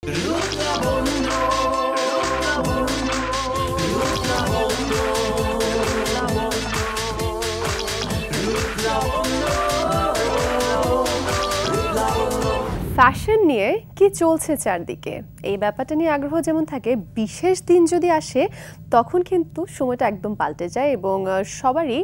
Fashion নিয়ে কি চলছে চারদিকে, এই ব্যাপারটা নিয়ে আগ্রহ যেমন থাকে, বিশেষ দিন যদি আসে তখন কিন্তু সময়টা একদম পাল্টে যায় এবং সবারই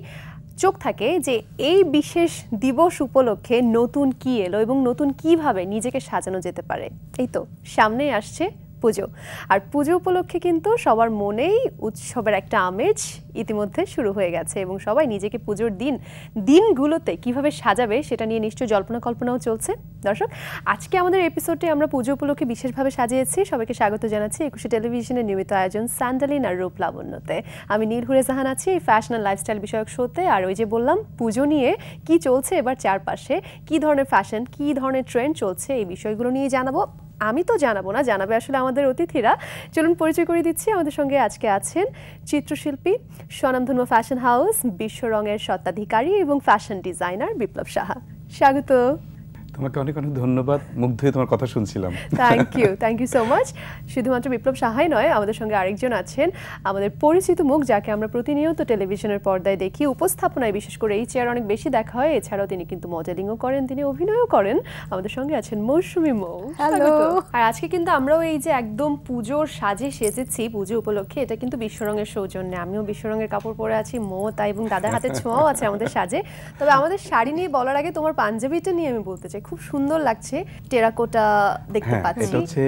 চোখ থাকে যে এই বিশেষ দিবস উপলক্ষে নতুন কি এলো এবং নতুন কিভাবে নিজেকে সাজানো যেতে পারে। এই তো সামনেই আসছে পুজো, আর পুজো উপলক্ষে কিন্তু সবার মনেই উৎসবের একটা আমেজ ইতিমধ্যে শুরু হয়ে গেছে এবং সবাই নিজেকে পুজোর দিনগুলোতে কিভাবে সাজাবে সেটা নিয়ে নিশ্চয়ই জল্পনা কল্পনাও চলছে। দর্শক, আজকে আমাদের এপিসোডটি আমরা পুজো উপলক্ষে বিশেষভাবে সাজিয়েছি। সবাইকে স্বাগত জানাচ্ছি একুশে টেলিভিশনের নিয়মিত আয়োজন স্যান্ডালিন আর রূপ লাবণ্যতে। আমি নীলহুরে জাহান আছি এই ফ্যাশন আর লাইফস্টাইল বিষয়ক শোতে। আর ওই যে বললাম, পুজো নিয়ে কি চলছে এবার চারপাশে, কি ধরনের ফ্যাশন, কি ধরনের ট্রেন্ড চলছে, এই বিষয়গুলো নিয়ে জানাবো। আমি তো জানাবো না, জানাবে আসলে আমাদের অতিথিরা। চলুন পরিচয় করে দিচ্ছি। আমাদের সঙ্গে আজকে আছেন চিত্রশিল্পী, স্বনামধন্য ফ্যাশন হাউস বিশ্বরঙের স্বত্বাধিকারী এবং ফ্যাশন ডিজাইনার বিপ্লব সাহা। স্বাগত। তোমাকে অনেক অনেক ধন্যবাদ, মুগ্ধ হয়ে তোমার কথা শুনছিলাম। Thank you so much. শুধুমাত্র বিপ্লব সাহাই নয়, আমাদের সঙ্গে আরেকজন আছেন, আমাদের পরিচিত মুখ, যাকে আমরা প্রতিনিয়ত টেলিভিশনের পর্দায় দেখি, উপস্থাপনায় বিশেষ করে এই চেয়ার অনেক বেশি দেখা হয়। এছাড়াও তিনি কিন্তু মডেলিংও করেন, তিনি অভিনয়ও করেন। আমাদের সঙ্গে আছেন মৌসুমী মৌ। হ্যালো। আর আজকে কিন্তু আমরাও এই যে একদম পুজোর সাজে সেজেছি পুজো উপলক্ষে, এটা কিন্তু বিশ্বরঙের সৌজন্যে। আমিও বিশ্বরঙের কাপড় পরে আছি, মৌ তাই, এবং দাদার হাতে ছোঁয়াও আছে আমাদের সাজে। তবে আমাদের শাড়ি নিয়ে বলার আগে তোমার পাঞ্জাবিটা নিয়ে আমি বলতে চাই, খুব সুন্দর লাগছে, টেরাকোটা দেখতে পাচ্ছি। এটা হচ্ছে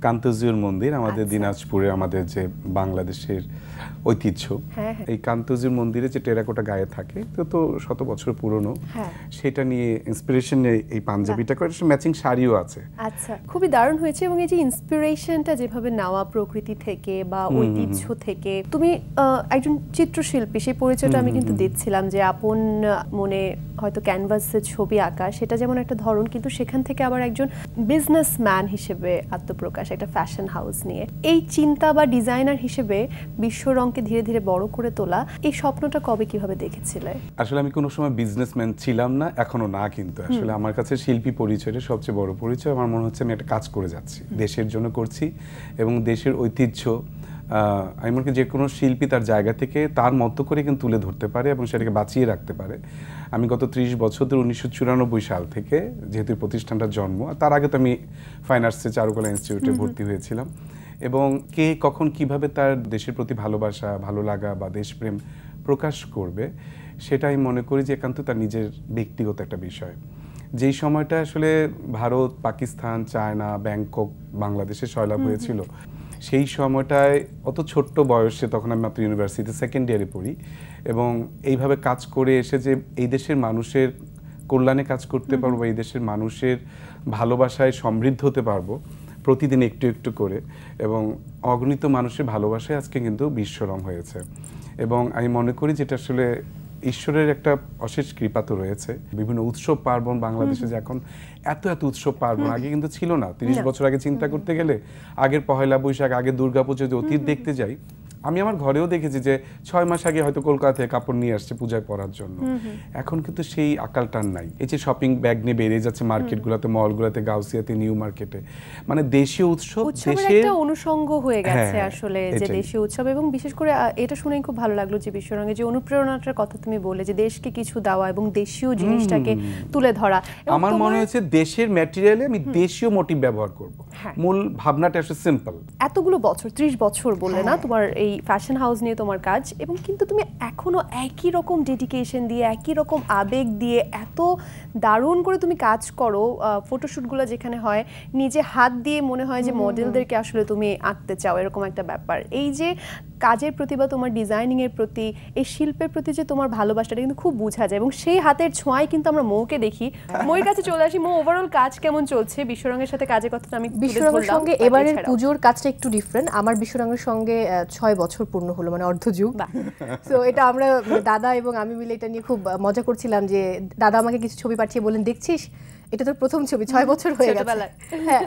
কান্তজিউর মন্দির, আমাদের দিনাজপুরে, আমাদের যে বাংলাদেশের ঐতিহ্য। এই কান্তজিউর মন্দিরে যে টেরাকোটা গায়ে থাকে, তো শত বছর পুরনো, সেটা নিয়ে ইন্সপিরেশন নিয়ে এই পাঞ্জাবিটা করে, ম্যাচিং শাড়িও আছে। আচ্ছা, খুবই দারুণ হয়েছে। এবং এই যে ইন্সপিরেশনটা যেভাবে নেওয়া প্রকৃতি থেকে বা ঐতিহ্য থেকে, তুমি একজন চিত্রশিল্পী, সেই পরিচয়টা আমি কিন্তু দিচ্ছিলাম যে আপন মনে হয়তো ক্যানভাসে ছবি আঁকা, সেটা যেমন একটা ধরন, কিন্তু সেখান থেকে আবার একজন বিজনেসম্যান হিসেবে আত্মপ্রকাশ, একটা ফ্যাশন হাউস নিয়ে এই চিন্তা, বা ডিজাইনার হিসেবে বিশ্বরঙকে ধীরে ধীরে বড় করে তোলা, এই স্বপ্নটা কবে কিভাবে দেখেছিলে? আসলে আমি কোনো সময় বিজনেসম্যান ছিলাম না, এখনো না, কিন্তু আসলে আমার কাছে শিল্পী পরিচয়টা সবচেয়ে বড় পরিচয়। আমার মনে হচ্ছে আমি একটা কাজ করে যাচ্ছি, দেশের জন্য করছি, এবং দেশের ঐতিহ্য আমি মনে করি যে কোনো শিল্পী তার জায়গা থেকে তার মতো করে কিন্তু তুলে ধরতে পারে এবং সেটাকে বাঁচিয়ে রাখতে পারে। আমি গত 30 বছর ধরে 1994 সাল থেকে, যেহেতু প্রতিষ্ঠানটার জন্ম, তার আগে তো আমি ফাইন আর্টসে চারুকলা ইনস্টিটিউটে ভর্তি হয়েছিলাম, এবং কে কখন কিভাবে তার দেশের প্রতি ভালোবাসা, ভালো লাগা বা দেশপ্রেম প্রকাশ করবে, সেটা আমি মনে করি যে একান্ত তার নিজের ব্যক্তিগত একটা বিষয়। যেই সময়টা আসলে ভারত, পাকিস্তান, চায়না, ব্যাংকক, বাংলাদেশে সয়লাভ হয়েছিল, সেই সময়টায় অত ছোট্ট বয়সে, তখন আমি মাত্র ইউনিভার্সিটি সেকেন্ড ইয়ারে পড়ি, এবং এইভাবে কাজ করে এসে যে এই দেশের মানুষের কল্যাণে কাজ করতে পারবো, এই দেশের মানুষের ভালোবাসায় সমৃদ্ধ হতে পারবো প্রতিদিন একটু একটু করে, এবং অগণিত মানুষের ভালোবাসায় আজকে কিন্তু বিশ্বরং হয়েছে। এবং আমি মনে করি যেটা আসলে ঈশ্বরের একটা অশেষ কৃপা তো রয়েছে। বিভিন্ন উৎসব পার্বণ বাংলাদেশে যে এখন এত উৎসব পার্বণ আগে কিন্তু ছিল না। 30 বছর আগে চিন্তা করতে গেলে, আগের পহেলা বৈশাখ, আগে দুর্গাপুজো, যে অতীত দেখতে যাই, আমি আমার ঘরেও দেখেছি যে 6 মাস আগে হয়তো কলকাতা থেকে কাপড় নিয়ে আসছে পূজায় পরার জন্য। এখন কিন্তু সেই আকাল টান নাই। এই যে শপিং ব্যাগ নিয়ে বেরিয়ে যাচ্ছে মার্কেটগুলোতে, মলগুলোতে, গাউসিয়াতে, নিউ মার্কেটে, মানে দেশীয় উৎসব, দেশের একটা অনুষঙ্গ হয়ে গেছে আসলে, যে দেশীয় উৎসব। এবং বিশেষ করে এটা শুনে খুব ভালো লাগলো যে বিশ্বরঙে যে অনুপ্রেরণাটার কথা তুমি বললে, যে দেশকে কিছু দেওয়া এবং দেশীয় জিনিসটাকে তুলে ধরা। আমার মনে হয়েছে দেশের ম্যাটেরিয়ালে আমি দেশীয় মোটিভ ব্যবহার করব, মূল ভাবনাটা আসলে সিম্পল। এতগুলো বছর, 30 বছর বললে না তোমার এই ফ্যাশন হাউস নিয়ে তোমার কাজ, এবং কিন্তু তুমি এখনো একই রকম ডেডিকেশন দিয়ে, একই রকম আবেগ দিয়ে এত দারুণ করে তুমি কাজ করো। ফটোশুটগুলো যেখানে হয়, নিজে হাত দিয়ে মনে হয় যে মডেলদেরকে আসলে তুমি আঁকতে চাও, এরকম একটা ব্যাপার। এই যে কাজের প্রতি বা তোমার ডিজাইনিং এর প্রতি, এই শিল্পের প্রতি যে তোমার ভালোবাসাটা কিন্তু খুব বোঝা যায়, এবং সেই হাতের ছোঁয়ায় কিন্তু আমরা মৌকে দেখি। মৌর কাছে চলে আসি। মৌ, ওভারঅল কাজ কেমন চলছে? বিশ্বরঙের সাথে কাজের কথা আমি বিশ্বরঙের সঙ্গে এবারের পুজোর কাজটা একটু ডিফারেন্ট। আমার বিশ্বরঙের সঙ্গে 6 বছর পূর্ণ হলো, মানে অর্ধযুগ। তো এটা আমরা দাদা এবং আমি মিলে এটা নিয়ে খুব মজা করছিলাম, যে দাদা আমাকে কিছু ছবি পাঠিয়ে বলেন, দেখছিস এটা তোর প্রথম ছবি, 6 বছর হয়ে গেছে। হ্যাঁ,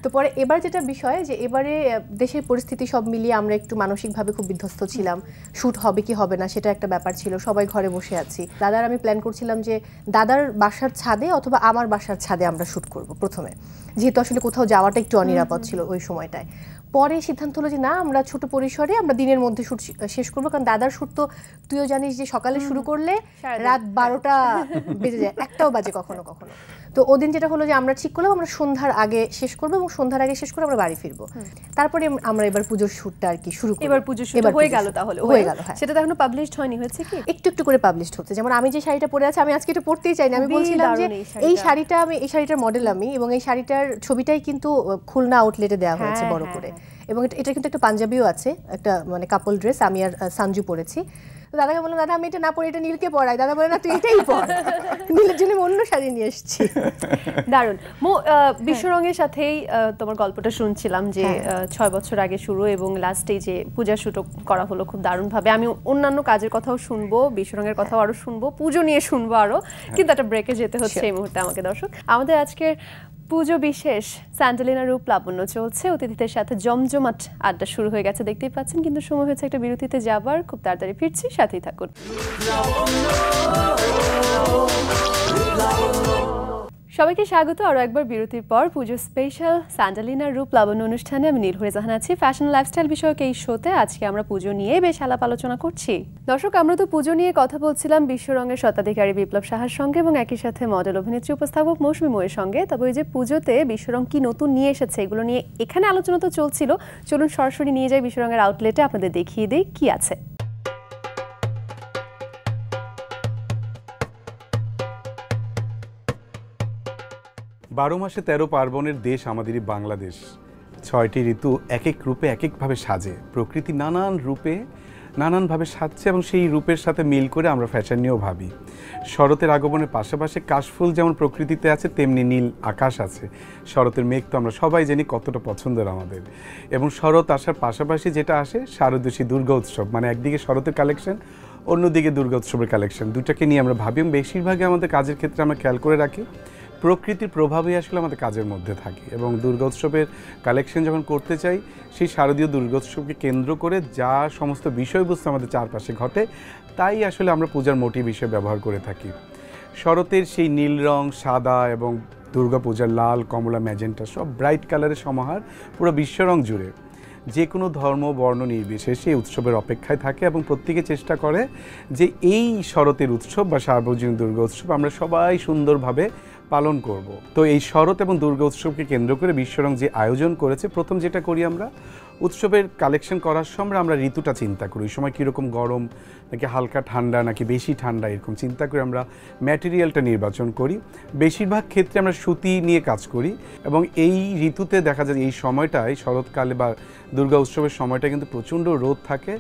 তো পরে এবার যেটা বিষয় যে এবারে দেশের পরিস্থিতি সব মিলিয়ে আমরা একটু মানসিকভাবে খুব বিধ্বস্ত ছিলাম, শ্যুট হবে কি হবে না সেটা একটা ব্যাপার ছিল, সবাই ঘরে বসে আছি। দাদার আমি প্ল্যান করছিলাম যে দাদার বাসার ছাদে অথবা আমার বাসার ছাদে আমরা শ্যুট করব প্রথমে, যেহেতু আসলে কোথাও যাওয়াটা একটু অনিরাপদ ছিল ওই সময়টায়। পরে সিদ্ধান্ত হলো যে না, আমরা ছোট পরিসরে আমরা দিনের মধ্যে শ্যুট শেষ করবো, কারণ দাদার শ্যুট তো তুইও জানিস যে সকালে শুরু করলে রাত 12টা বেজে যায়, 1টাও বাজে কখনো কখনো। তো ওদিন যেটা হলো যে আমরা ঠিক করলাম আমরা সন্ধ্যার আগে শেষ করবো এবং সন্ধ্যার আগে শেষ করে আমরা বাড়ি ফিরবো। তারপরে আমরা এবার পুজোর শ্যুটটা আর কি শুরু করব। এবার পুজোর শ্যুট হয়ে গেল, তাহলে হয়ে গেল। হ্যাঁ, সেটা তো এখনো পাবলিশড হয়নি, হয়েছে কি একটু একটু করে পাবলিশড হচ্ছে। যেমন আমি যে শাড়িটা পরে আছি, আমি আজকে এটা পরতেই চাই না, আমি বলছিলাম যে এই শাড়িটার মডেল আমি, এবং এই শাড়িটার ছবিটাই কিন্তু খুলনা আউটলেটে দেওয়া হয়েছে বড় করে, এবং এটা কিন্তু একটা পাঞ্জাবিও আছে, একটা মানে কাপল ড্রেস, আমি আর সঞ্জু পরেছি। তো দাদাকে বললাম দাদা আমি এটা না পরে এটা নীলকে পরাই, দাদা বলে না তুই এটাই পর। নীলের জন্য অন্য শাড়ি নিয়ে এসেছি। দারুণ। বিশ্বরঙের সাথেই তোমার গল্পটা শুনছিলাম যে 6 বছর আগে শুরু এবং লাস্টে যে পূজা শুট করা হলো খুব দারুণ ভাবে। আমি অন্যান্য কাজের কথাও শুনবো, বিশ্বরঙের কথাও আরো শুনবো, পুজো নিয়ে শুনবো আরো, কিন্তু একটা ব্রেকে যেতে হচ্ছে এই মুহূর্তে আমাকে। দর্শক, আমাদের আজকের পুজো বিশেষ স্যান্ডালিনা রূপ লাবণ্য চলছে, অতিথিদের সাথে জমজমাট আড্ডা শুরু হয়ে গেছে দেখতেই পাচ্ছেন, কিন্তু সময় হয়েছে একটা বিরতিতে যাবার। খুব তাড়াতাড়ি ফিরছি, সাথেই থাকুন। সবাইকে স্বাগত আরো একবার বিরতির পর পুজো স্পেশাল স্যান্ডালিনা রূপ লাবণ্য অনুষ্ঠানে। আমি নীল জাহান আছি। ফ্যাশন লাইফস্টাইল বিষয়ক এই শোতে আজকে আমরা পুজো নিয়ে বেশ আলাপ আলোচনা করছি। দর্শক, আমরা তো পুজো নিয়ে কথা বলছিলাম বিশ্বরঙের স্বত্বাধিকারী বিপ্লব সাহার সঙ্গে এবং একই সাথে মডেল অভিনেত্রী উপস্থাপক মৌসুমী ময়ের সঙ্গে। তবে ওই যে পুজোতে বিশ্বরং কি নতুন নিয়ে এসেছে এগুলো নিয়ে এখানে আলোচনা তো চলছিল, চলুন সরাসরি নিয়ে যাই বিশ্বরঙের আউটলেটে, আপনাদের দেখিয়ে দিই কি আছে। 12 মাসে 13 পার্বণের দেশ আমাদেরই বাংলাদেশ। 6টি ঋতু এক এক রূপে এক একভাবে সাজে, প্রকৃতি নানান রূপে নানানভাবে সাজছে এবং সেই রূপের সাথে মিল করে আমরা ফ্যাশন নিয়েও ভাবি। শরতের আগমনের পাশাপাশি কাশফুল যেমন প্রকৃতিতে আছে তেমনি নীল আকাশ আছে। শরতের মেঘ তো আমরা সবাই জানি কতটা পছন্দের আমাদের, এবং শরৎ আসার পাশাপাশি যেটা আসে শারদোষী দুর্গা উৎসব, মানে একদিকে শরতের কালেকশন, অন্যদিকে দুর্গা উৎসবের কালেকশন, দুটাকে নিয়ে আমরা ভাবি এবং বেশিরভাগই আমাদের কাজের ক্ষেত্রে আমরা খেয়াল করে রাখি প্রকৃতির প্রভাবই আসলে আমাদের কাজের মধ্যে থাকে। এবং দুর্গোৎসবের কালেকশন যখন করতে চাই, সেই শারদীয় দুর্গোৎসবকে কেন্দ্র করে যা সমস্ত বিষয়বস্তু আমাদের চারপাশে ঘটে তাই আসলে আমরা পূজার মোটিভ হিসেবে ব্যবহার করে থাকি। শরতের সেই নীল রং, সাদা এবং দুর্গাপূজার লাল, কমলা, ম্যাজেন্টা সব ব্রাইট কালারের সমাহার পুরো বিশ্বরং জুড়ে যে কোনো ধর্ম বর্ণ নির্বিশেষে এই উৎসবের অপেক্ষায় থাকে এবং প্রত্যেকে চেষ্টা করে যে এই শরতের উৎসব বা সার্বজনীন দুর্গা উৎসব আমরা সবাই সুন্দরভাবে পালন করব। তো এই শরৎ এবং দুর্গা উৎসবকে কেন্দ্র করে বিশ্বরং যে আয়োজন করেছে, প্রথম যেটা করি আমরা উৎসবের কালেকশন করার সময় আমরা ঋতুটা চিন্তা করি, ওই সময় কীরকম গরম নাকি হালকা ঠান্ডা নাকি বেশি ঠান্ডা, এরকম চিন্তা করে আমরা ম্যাটেরিয়ালটা নির্বাচন করি। বেশিরভাগ ক্ষেত্রে আমরা সুতি নিয়ে কাজ করি এবং এই ঋতুতে দেখা যায় এই সময়টায় শরৎকালে বা দুর্গা উৎসবের সময়টা কিন্তু প্রচণ্ড রোদ থাকে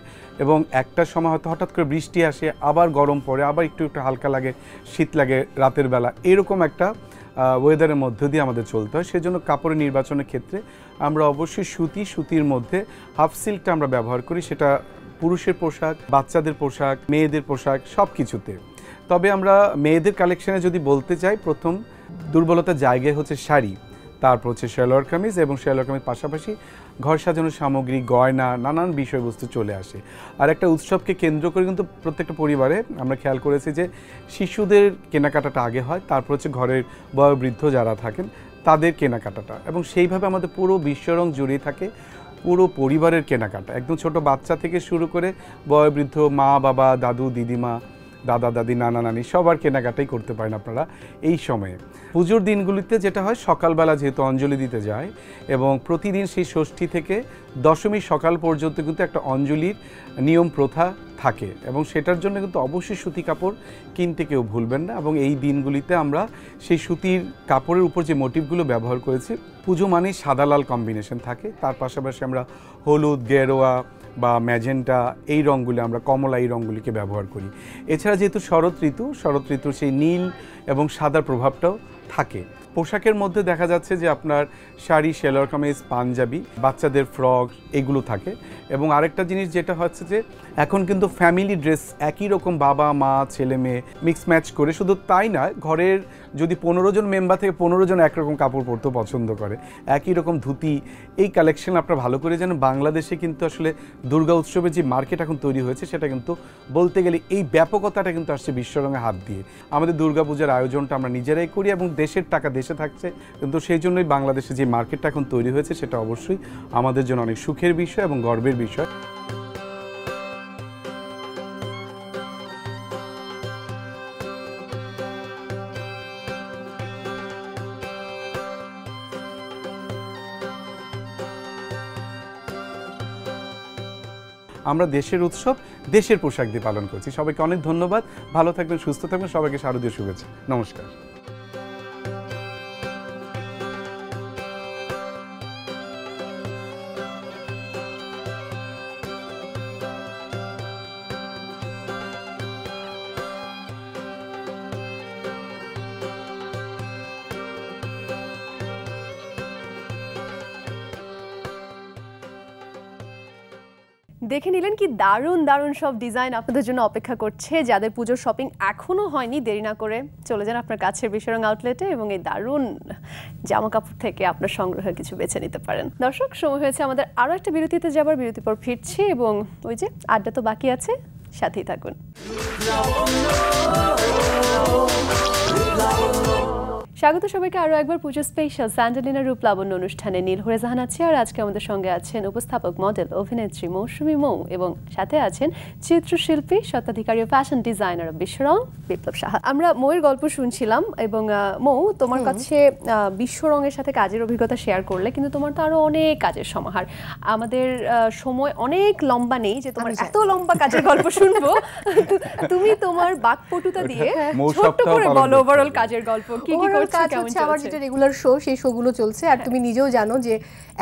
এবং একটা সময় হয়তো হঠাৎ করে বৃষ্টি আসে, আবার গরম পড়ে, আবার একটু একটু হালকা লাগে, শীত লাগে রাতের বেলা, এরকম একটা ওয়েদারের মধ্য দিয়ে আমাদের চলতে হয়। সেজন্য কাপড়ের নির্বাচনের ক্ষেত্রে আমরা অবশ্যই সুতির মধ্যে হাফ সিল্কটা আমরা ব্যবহার করি, সেটা পুরুষের পোশাক, বাচ্চাদের পোশাক, মেয়েদের পোশাক সব কিছুতে। তবে আমরা মেয়েদের কালেকশানে যদি বলতে চাই, প্রথম দুর্বলতার জায়গায় হচ্ছে শাড়ি, তারপর হচ্ছে সালোয়ার কামিজ এবং সালোয়ার কামিজ পাশাপাশি ঘর সাজানোর সামগ্রী, গয়না, নানান বিষয়বস্তু চলে আসে। আর একটা উৎসবকে কেন্দ্র করে কিন্তু প্রত্যেকটা পরিবারে আমরা খেয়াল করেছি যে শিশুদের কেনাকাটাটা আগে হয়, তারপর হচ্ছে ঘরের বয়োবৃদ্ধ যারা থাকেন তাদের কেনাকাটাটা, এবং সেইভাবে আমাদের পুরো বিশ্বরং জড়িয়ে থাকে পুরো পরিবারের কেনাকাটা, একদম ছোট বাচ্চা থেকে শুরু করে বয়োবৃদ্ধ মা বাবা, দাদু দিদিমা, দাদা দাদি, নানা নানি সবার কেনাকাটাই করতে পারেন আপনারা এই সময়ে। পুজোর দিনগুলিতে যেটা হয়, সকালবেলা যেহেতু অঞ্জলি দিতে যায় এবং প্রতিদিন সেই ষষ্ঠী থেকে দশমীর সকাল পর্যন্ত কিন্তু একটা অঞ্জলির নিয়ম প্রথা থাকে এবং সেটার জন্য কিন্তু অবশ্যই সুতি কাপড় কিনতে কেউ ভুলবেন না। এবং এই দিনগুলিতে আমরা সেই সুতির কাপড়ের উপর যে মোটিভগুলো ব্যবহার করেছি, পুজো মানেই সাদা লাল কম্বিনেশন থাকে, তার পাশাপাশি আমরা হলুদ, গেরোয়া বা ম্যাজেন্টা এই রঙগুলি, আমরা কমলা এই রঙগুলিকে ব্যবহার করি। এছাড়া যেহেতু শরৎ ঋতুর সেই নীল এবং সাদার প্রভাবটাও থাকে। পোশাকের মধ্যে দেখা যাচ্ছে যে আপনার শাড়ি, সেলোয়ার কামিজ, পাঞ্জাবি, বাচ্চাদের ফ্রক এগুলো থাকে। এবং আরেকটা জিনিস যেটা হচ্ছে যে এখন কিন্তু ফ্যামিলি ড্রেস একই রকম বাবা মা ছেলে মেয়ে মিক্স ম্যাচ করে, শুধু তাই না, ঘরের যদি 15 জন মেম্বার থেকে 15 জন একরকম কাপড় পরতে পছন্দ করে, একই রকম ধুতি, এই কালেকশন আপনারা ভালো করে জানেন। বাংলাদেশে কিন্তু আসলে দুর্গা উৎসবের যে মার্কেট এখন তৈরি হয়েছে সেটা কিন্তু বলতে গেলে এই ব্যাপকতাটা কিন্তু আসছে বিশ্বরঙে হাত দিয়ে। আমাদের দুর্গাপূজার আয়োজনটা আমরা নিজেরাই করি এবং দেশের টাকা দেশে থাকছে, কিন্তু সেই জন্যই বাংলাদেশে যে মার্কেটটা এখন তৈরি হয়েছে সেটা অবশ্যই আমাদের জন্য অনেক সুখের বিষয় এবং গর্বের বিষয়। আমরা দেশের উৎসব দেশের পোশাক দিয়ে পালন করছি। সবাইকে অনেক ধন্যবাদ, ভালো থাকবেন, সুস্থ থাকবেন, সবাইকে শারদীয় শুভেচ্ছা, নমস্কার। দেখে নিলেন কি দারুণ দারুণ সব ডিজাইন আপনাদের জন্য অপেক্ষা করছে। যাদের পুজোর শপিং এখনো হয়নি, দেরি না করে চলে যান আপনার কাছের বিশ্বরং আউটলেটে এবং এই দারুণ জামা কাপড় থেকে আপনার সংগ্রহে কিছু বেছে নিতে পারেন। দর্শক, সময় হয়েছে আমাদের আরো একটা বিরতিতে যাবার। বিরতির পর ফিরছি এবং ওই যে আড্ডা তো বাকি আছে, সাথেই থাকুন। স্বাগত সবাইকে আরও একবার পুজো স্পেশাল স্যান্ডেলিনা রূপ লাবণ্য অনুষ্ঠানে। নীলহরে জাহান আছি আর আজকে আমাদের সঙ্গে আছেন উপস্থাপক, মডেল, অভিনেত্রী মৌসুমী মৌ এবং সাথে আছেন চিত্রশিল্পী, স্বত্বাধিকারী ও ফ্যাশন ডিজাইনার বিশ্বরং বিপ্লব সাহা। আমরা মৌয়ের গল্প শুনছিলাম এবং মৌ, তোমার কাছে বিশ্বরঙের সাথে কাজের অভিজ্ঞতা শেয়ার করলে, কিন্তু তোমার তো আরো অনেক কাজের সমাহার। আমাদের সময় অনেক লম্বা নেই যে তোমার এত লম্বা কাজের গল্প শুনবো। তুমি তোমার বাকপটুতা দিয়ে ছোট্ট করে বলো ওভারঅল কাজের গল্প, কি কি করছো, কেমন চলছে? আমার যেটা রেগুলার শো, সেই শোগুলো চলছে। আর তুমি নিজেও জানো যে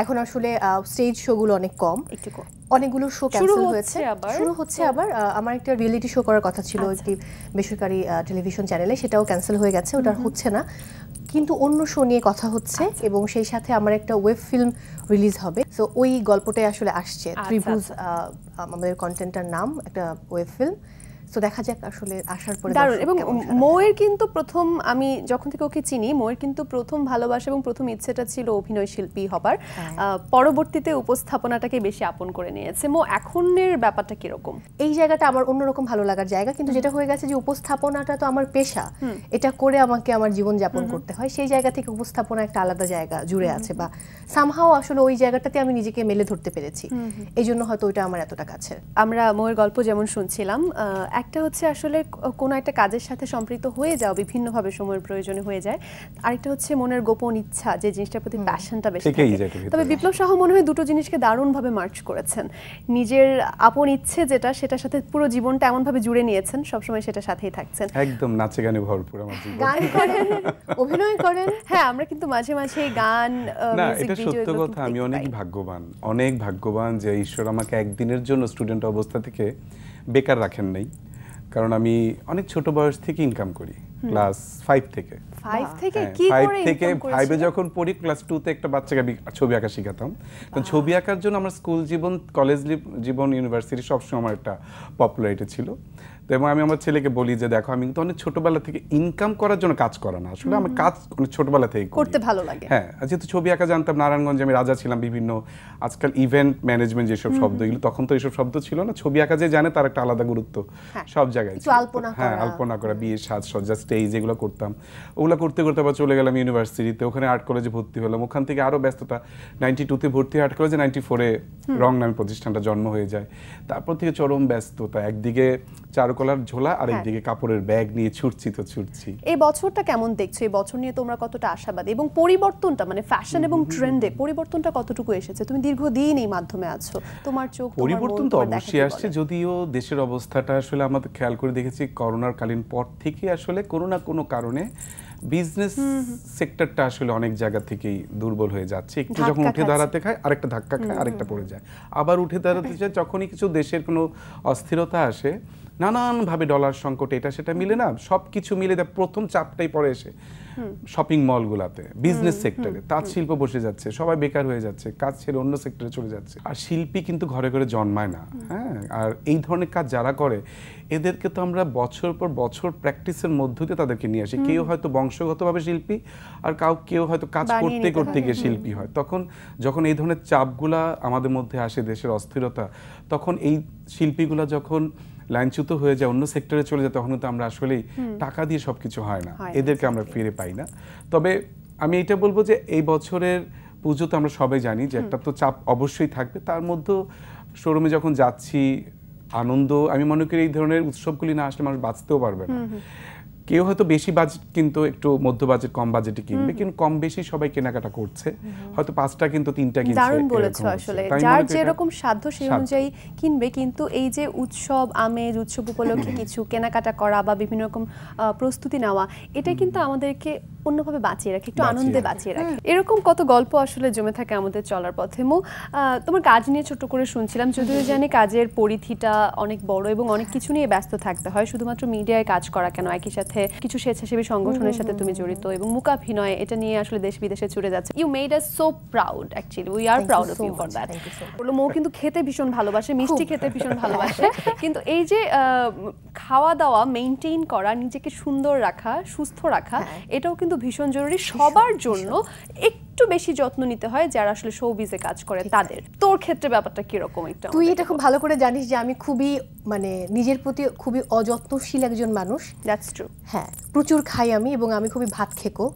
এখন আসলে স্টেজ শোগুলো অনেক কম, একটু কম। অনেকগুলো শো ক্যান্সেল হয়েছে, শুরু হচ্ছে আবার। আমার একটা রিয়েলিটি শো করার কথা ছিল একটি বেসরকারি টেলিভিশন চ্যানেলে, সেটাও ক্যান্সেল হয়ে গেছে, ওটা হচ্ছে না। কিন্তু অন্য শো নিয়ে কথা হচ্ছে এবং সেই সাথে আমার একটা ওয়েব ফিল্ম রিলিজ হবে। সো ওই গল্পটাই আসলে আসছে, ত্রিভুজ আমাদের কন্টেন্টটার নাম, একটা ওয়েব ফিল্ম। তো দেখা যাক আসলে আসার পরে। দারুণ। এবং মৌয়ের কিন্তু প্রথম, আমি যখন থেকে ওকে চিনি, মৌয়ের কিন্তু প্রথম ভালোবাসা এবং প্রথম ইচ্ছেটা ছিল অভিনয় শিল্পী হবার। পরবর্তীতে উপস্থাপনাটাকে বেশি আপন করে নিয়েছে। মৌ, এখনের ব্যাপারটা কিরকম? এই জায়গাটা আমার অন্যরকম ভালো লাগার জায়গা, কিন্তু যেটা হয়ে গেছে যে উপস্থাপনাটা তো আমার পেশা, এটা করে আমাকে আমার জীবন যাপন করতে হয়। সেই জায়গা থেকে উপস্থাপনা একটা আলাদা জায়গা জুড়ে আছে, বা সামহাও আসলে ওই জায়গাটাতে আমি নিজেকে মেলে ধরতে পেরেছি, এই জন্য হয়তো ওইটা আমার এতটা কাছে। আমরা মৌয়ের গল্প যেমন শুনছিলাম, একটা হচ্ছে আসলে কোনো একটা কাজের সাথে সম্পৃক্ত হয়ে যাও, বিভিন্নভাবে সময়ের প্রয়োজনে হয়ে যায়। আরেকটা হচ্ছে মনের গোপন ইচ্ছা, যে জিনিসটার প্রতি প্যাশনটা বেশি থাকে। তবে বিপ্লব সাহা মনে হয় দুটো জিনিসকে দারুণভাবে মার্চ করেছেন। নিজের আপন ইচ্ছে যেটা, সেটার সাথে পুরো জীবনটা এমনভাবে জুড়ে নিয়েছেন, সবসময় সেটা সাথেই থাকছেন। একদম নাচে গানে ভরপুর আমার জীবন। গান করেন, অভিনয় করেন। হ্যাঁ, আমরা কিন্তু মাঝে মাঝে গান, না, এটা সত্য কথা। আমি অনেক ভাগ্যবান যে ঈশ্বর আমাকে একদিনের জন্য স্টুডেন্ট অবস্থা থেকে বেকার রাখেন নাই। কারণ আমি অনেক ছোট বয়স থেকে ইনকাম করি, ক্লাস 5 থেকে। 5 থেকে 5-এ যখন পড়ি, ক্লাস 2-তে একটা বাচ্চাকে ছবি আঁকা শেখাতাম। কারণ ছবি আঁকার জন্য আমার স্কুল জীবন, কলেজ জীবন, ইউনিভার্সিটি সবসময় আমার একটা পপুলারিটি ছিল। তো এবং আমি আমার ছেলেকে বলি যে দেখো, আমি কিন্তু অনেক ছোটবেলা থেকে ইনকাম করার জন্য কাজ করা না, আসলে আমার কাজ অনেক ছোটবেলা থেকে করতে ভালো লাগে। হ্যাঁ, যেহেতু ছবি আঁকা জানতাম, নারায়ণগঞ্জে আমি রাজা ছিলাম, বিভিন্ন আজকাল ইভেন্ট ম্যানেজমেন্ট যেসব শব্দ, এগুলো তখন তো এইসব শব্দ ছিল না। ছবি আঁকা যে জানে তার একটা আলাদা গুরুত্ব সব জায়গায়। হ্যাঁ, আলপনা করা, বিয়ে, সাজসজ্জা, স্টেজ, এগুলো করতাম। ওগুলো করতে করতে আবার চলে গেলাম ইউনিভার্সিটিতে, ওখানে আর্ট কলেজে ভর্তি হলাম। ওখান থেকে আরও ব্যস্ততা, 92-তে ভর্তি আর্ট কলেজে, 94-এ রং নামে প্রতিষ্ঠানটা জন্ম হয়ে যায়। তারপর থেকে চরম ব্যস্ততা, একদিকে চারুকলার ঝোলা, আরেকদিকে কাপড়ের ব্যাগ নিয়ে ছুটছি। এই বছরটা কেমন দেখছো? এই বছর নিয়ে তোমরা কতটা আশাবাদী এবং পরিবর্তনটা, মানে ফ্যাশন এবং ট্রেন্ডে পরিবর্তনটা কতটুকু এসেছে? তুমি দীর্ঘদিন এই মাধ্যমে আছো, তোমার চোখ, পরিবর্তন তো অবশ্যই আসছে। যদিও দেশের অবস্থাটা আসলে আমাদের খেয়াল করে দেখেছি, করোনার কালীন পর থেকে আসলে কোনো না কোনো কারণে বিজনেস সেক্টরটা আসলে অনেক জায়গা থেকেই দুর্বল হয়ে যাচ্ছে। একটু যখন উঠে দাঁড়াতে খায়, আরেকটা ধাক্কা খায়, আরেকটা পড়ে যায়, আবার উঠে দাঁড়াতে যায়। যখনই কিছু দেশের কোনো অস্থিরতা আসে, নানানভাবে ডলার সংকট এটা সেটা মিলে না সব কিছু মিলে প্রথম চাপটাই পড়ে এসে শপিং মলগুলাতে, বিজনেস সেক্টরে তাঁত শিল্প বসে যাচ্ছে, সবাই বেকার হয়ে যাচ্ছে, কাজ ছেড়ে অন্য সেক্টরে চলে যাচ্ছে। আর শিল্পী কিন্তু ঘরে ঘরে জন্মায় না, হ্যাঁ। আর এই ধরনের কাজ যারা করে এদেরকে তো আমরা বছর পর বছর প্র্যাকটিসের মধ্য দিয়ে তাদেরকে নিয়ে আসি। কেউ হয়তো বংশগতভাবে শিল্পী, আর কেউ হয়তো কাজ করতে করতে গিয়ে শিল্পী হয়। তখন যখন এই ধরনের চাপগুলা আমাদের মধ্যে আসে, দেশের অস্থিরতা, তখন এই শিল্পীগুলা যখন লাইনচ্যুত হয়ে যায়, অন্য সেক্টরে চলে যায়, তখন তো আমরা আসলেই টাকা দিয়ে সবকিছু হয় না, এদেরকে আমরা ফিরে পাই না। তবে আমি এটা বলবো যে এই বছরের পুজো তো আমরা সবাই জানি যে একটা তো চাপ অবশ্যই থাকবে, তার মধ্যে শোরুমে যখন যাচ্ছি আনন্দ, আমি মনে করি এই ধরনের উৎসবগুলি না আসলে মানুষ বাঁচতেও পারবে না। কেউ হয়তো বেশি বাজেট কিন্তু একটু মধ্য বাজেট কম বাজেটে কিনবে, কিন্তু কম বেশি সবাই কেনাকাটা করছে, হয়তো 5টা কিন্তু 3টা কিনছে। দারুণ বলেছো, আসলে যার যেরকম সাধ্য সেই অনুযায়ী কিনবে। কিন্তু এই যে উৎসব আমেজ, উৎসব উপলক্ষে কিছু কেনাকাটা করা বা বিভিন্ন রকম প্রস্তুতি নেওয়া, এটা কিন্তু আমাদেরকে অন্যভাবে বাঁচিয়ে রাখে, একটু আনন্দে বাঁচিয়ে রাখে। এরকম কত গল্প আসলে জমে থাকে আমাদের চলার পথে। তোমার কাজ নিয়ে ছোট করে শুনছিলাম, যদিও জানি কাজের পরিধিটা অনেক বড় এবং অনেক কিছু নিয়ে ব্যস্ত থাকতে হয়। শুধুমাত্র মিডিয়ায় কাজ করা কেন, একই সাথে কিছু স্বেচ্ছাসেবী সংগঠনের সাথে তুমি জড়িত এবং মূকাভিনয়, এটা নিয়ে আসলে দেশ বিদেশে ছুটে যাচ্ছে। You made us so proud, actually we are proud of you for that. মৌ কিন্তু খেতে ভীষণ ভালোবাসে, মিষ্টি খেতে ভীষণ ভালোবাসে, কিন্তু এই যে খাওয়া দাওয়া মেইনটেইন করা, নিজেকে সুন্দর রাখা, সুস্থ রাখা, এটাও কিন্তু ভীষণ জরুরি সবার জন্য। একটু বেশি যত্ন নিতে হয় যারা আসলে শোবিজে কাজ করে তাদের। তোর ক্ষেত্রে ব্যাপারটা কিরকম? একটা তুই এটা খুব ভালো করে জানিস যে আমি খুবই নিজের প্রতি খুবই অযত্নশীল একজন মানুষ। That's true. হ্যাঁ, প্রচুর খাই আমি, এবং আমি খুবই ভাত খেকো।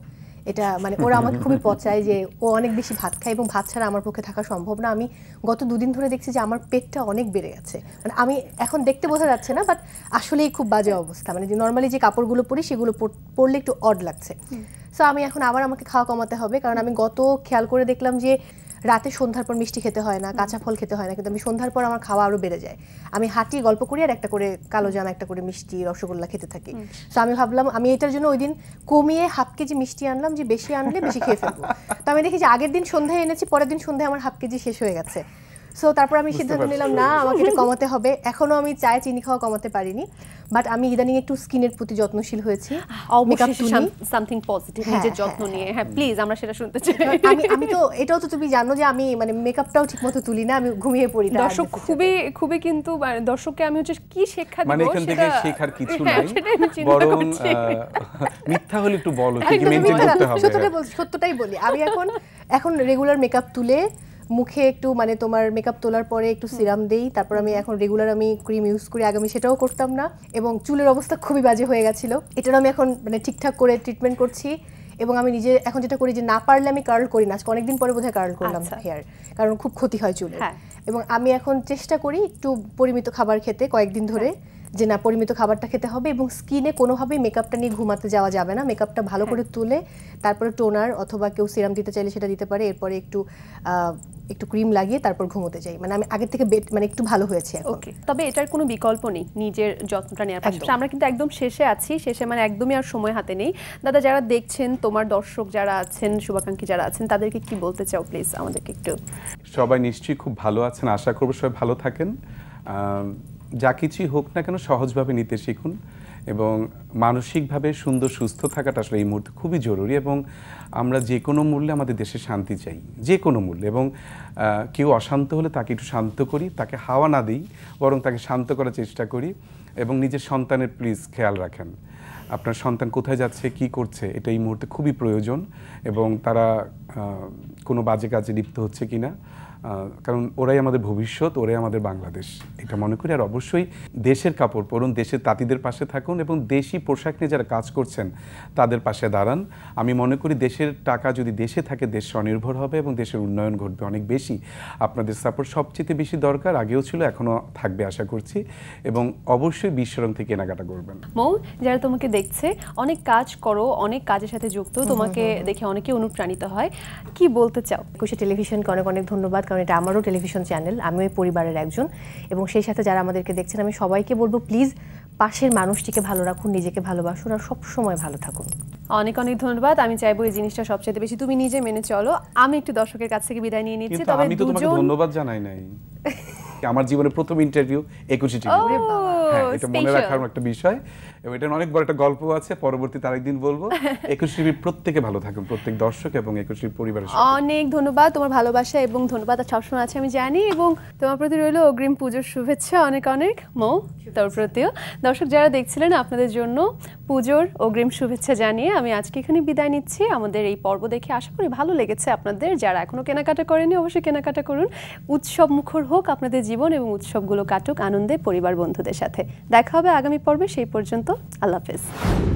এটা ওরা আমাকে খুবই পচায় যে ও অনেক বেশি ভাত খায়, এবং ভাত ছাড়া আমার পক্ষে থাকা সম্ভব না। আমি গত 2 দিন ধরে দেখছি যে আমার পেটটা অনেক বেড়ে গেছে। আমি এখন দেখতে বোঝা যাচ্ছে না, বাট আসলেই খুব বাজে অবস্থা। যে নর্মালি যে কাপড়গুলো পরি সেগুলো পরলে একটু অড লাগছে। সো আমি এখন আবার আমাকে খাওয়া কমাতে হবে, কারণ আমি গত খেয়াল করে দেখলাম যে রাতে সন্ধ্যার পর মিষ্টি খেতে হয় না, কাঁচা ফল খেতে হয় না, কিন্তু আমি সন্ধ্যার পর আমার খাওয়া আরো বেড়ে যায়। আমি হাঁটি, গল্প করি, আর একটা করে কালো জাম, একটা করে মিষ্টি, রসগোল্লা খেতে থাকি। তো আমি ভাবলাম আমি এটার জন্য ওই দিন কমিয়ে ½ কেজি মিষ্টি আনলাম, যে বেশি আনলে বেশি খেয়ে ফেলবো। তো আমি দেখি যে আগের দিন সন্ধ্যায় এনেছি, পরের দিন সন্ধ্যায় আমার ½ কেজি শেষ হয়ে গেছে। সো তারপর আমি সিদ্ধান্ত নিলাম না, আমাকে এটা কমাতে হবে। এখনো আমি চায়ে চিনি খাওয়া কমাতে পারিনি, বাট আমি ইদানিং একটু স্কিনের প্রতি যত্নশীল হয়েছি। সামথিং পজিটিভ, নিজের যত্ন নিয়ে। হ্যাঁ প্লিজ, আমরা সেটা শুনতে চাই। আমি তো এটাও তো তুমি জানো যে আমি মেকআপটাও ঠিকমতো তুলি না, আমি ঘুমিয়ে পড়ি। দর্শক খুবই কিন্তু দর্শককে আমি কি শিক্ষা দিব, এখান থেকে শেখার কিছু নাই, বরং মিথ্যা হলে একটু বলো, কি মেইনটেইন করতে হবে। সত্যটাই বলি। আমি এখন রেগুলার মেকআপ তুলে মুখে একটু তোমার মেকআপ তোলার পরে একটু সিরাম দেই, তারপর আমি এখন রেগুলার আমি ক্রিম ইউজ করি। আগে আমি সেটাও করতাম না, এবং চুলের অবস্থা খুবই বাজে হয়ে গেছিল। এটার আমি এখন ঠিকঠাক করে ট্রিটমেন্ট করছি, এবং আমি নিজে এখন যেটা করি যে না পারলে আমি কার্ল করি না। আজকে অনেকদিন পরে বোধহয় কার্ল করলাম হেয়ার, কারণ খুব ক্ষতি হয় চুলের। এবং আমি এখন চেষ্টা করি একটু পরিমিত খাবার খেতে কয়েকদিন ধরে, যে না পরিমিত খাবারটা খেতে হবে, এবং স্কিনে কোনোভাবেই মেকআপটা নিয়ে ঘুমাতে যাওয়া যাবে না। মেকআপটা ভালো করে তুলে তারপরে টোনার অথবা কেউ সিরাম দিতে চাইলে সেটা দিতে পারে, এরপরে একটু ক্রিম লাগিয়ে তারপর ঘুমোতে যাই। আমি আগের থেকে একটু ভালো হয়েছে এখন। ওকে, তবে এটার কোনো বিকল্প নেই নিজের যত্নটা নেওয়ার পাশাপাশি। আমরা কিন্তু একদম শেষে আছি, একদমই আর সময় হাতে নেই। দাদা, যারা দেখছেন, তোমার দর্শক যারা আছেন, শুভাকাঙ্ক্ষী যারা আছেন, তাদেরকে কি বলতে চাও প্লিজ আমাদেরকে একটু? সবাই নিশ্চয়ই খুব ভালো আছেন, আশা করব সবাই ভালো থাকেন। যা কিছুই হোক না কেন সহজভাবে নিতে শিখুন, এবং মানসিকভাবে সুন্দর সুস্থ থাকাটা আসলে এই মুহূর্তে খুবই জরুরি। এবং আমরা যে কোনো মূল্যে আমাদের দেশে শান্তি চাই, যে কোনো মূল্যে। এবং কেউ অশান্ত হলে তাকে একটু শান্ত করি, তাকে হাওয়া না দিই, বরং তাকে শান্ত করার চেষ্টা করি। এবং নিজের সন্তানের প্লিজ খেয়াল রাখেন, আপনার সন্তান কোথায় যাচ্ছে, কি করছে, এটা এই মুহূর্তে খুবই প্রয়োজন। এবং তারা কোনো বাজে কাজে লিপ্ত হচ্ছে কিনা, কারণ ওরাই আমাদের ভবিষ্যৎ, ওরাই আমাদের বাংলাদেশ, এটা মনে করি। আর অবশ্যই দেশের কাপড় পরুন, দেশের তাঁতিদের পাশে থাকুন, এবং দেশি পোশাক নিয়ে যারা কাজ করছেন তাদের পাশে দাঁড়ান। আমি মনে করি দেশের টাকা যদি দেশে থাকে, দেশ স্বনির্ভর হবে এবং দেশের উন্নয়ন ঘটবে অনেক বেশি। আপনাদের সাপোর্ট সবচেয়ে বেশি দরকার, আগেও ছিল, এখনও থাকবে আশা করছি। এবং অবশ্যই বিশ্বরং থেকে কেনাকাটা করবেন। মৌ, যারা তোমাকে দেখছে, অনেক কাজ করো, অনেক কাজের সাথে যুক্ত, তোমাকে দেখে অনেকে অনুপ্রাণিত হয়, কি বলতে চাও? একুশে টেলিভিশনকে অনেক অনেক ধন্যবাদ, কারণ এটা আমারও টেলিভিশন চ্যানেল, আমিও এই পরিবারের একজন। এবং সেই সাথে যারা আমাদেরকে দেখছেন, আমি সবাইকে বলবো প্লিজ পাশের মানুষটিকে ভালো রাখুন, নিজেকে ভালোবাসুন, আর সব সময় ভালো থাকুন। অনেক অনেক ধন্যবাদ। আমি চাইবো এই জিনিসটা সবচেয়ে বেশি তুমি নিজে মেনে চলো। আমি একটু দর্শকের কাছ থেকে বিদায় নিয়ে নিচ্ছি। তবে আমি তো তোমাকে ধন্যবাদ জানাই নাই। আমার জীবনের প্রথম ইন্টারভিউ একুশে টিভি। হ্যাঁ, এটা মনে রাখার একটা বিষয় এবং এটার অনেক বড় একটা গল্প আছে, পরবর্তীতে আরেকদিন বলবো। 21 টিভির প্রত্যেকে ভালো থাকুন, প্রত্যেক দর্শক এবং 21 টিভির পরিবারের সাথে। অনেক ধন্যবাদ, তোমার ভালোবাসা এবং ধন্যবাদ সবসময় আছে আমি জানি, এবং তোমার প্রতি রইল অগ্রিম পুজোর শুভেচ্ছা অনেক অনেক। মৌ, তোর প্রতিও। দর্শক যারা দেখছিলেন, আপনাদের জন্য পুজোর অগ্রিম শুভেচ্ছা জানিয়ে আমি আজকে এখানে বিদায় নিচ্ছি। আমাদের এই পর্ব দেখে আশা করি ভালো লেগেছে আপনাদের। যারা এখনো কেনাকাটা করেনি অবশ্যই কেনাকাটা করুন। উৎসব মুখর হোক আপনাদের জীবন এবং উৎসবগুলো কাটুক আনন্দে পরিবার বন্ধুদের সাথে। দেখা হবে আগামী পর্বে, সেই পর্যন্ত আল্লাহ হাফেজ।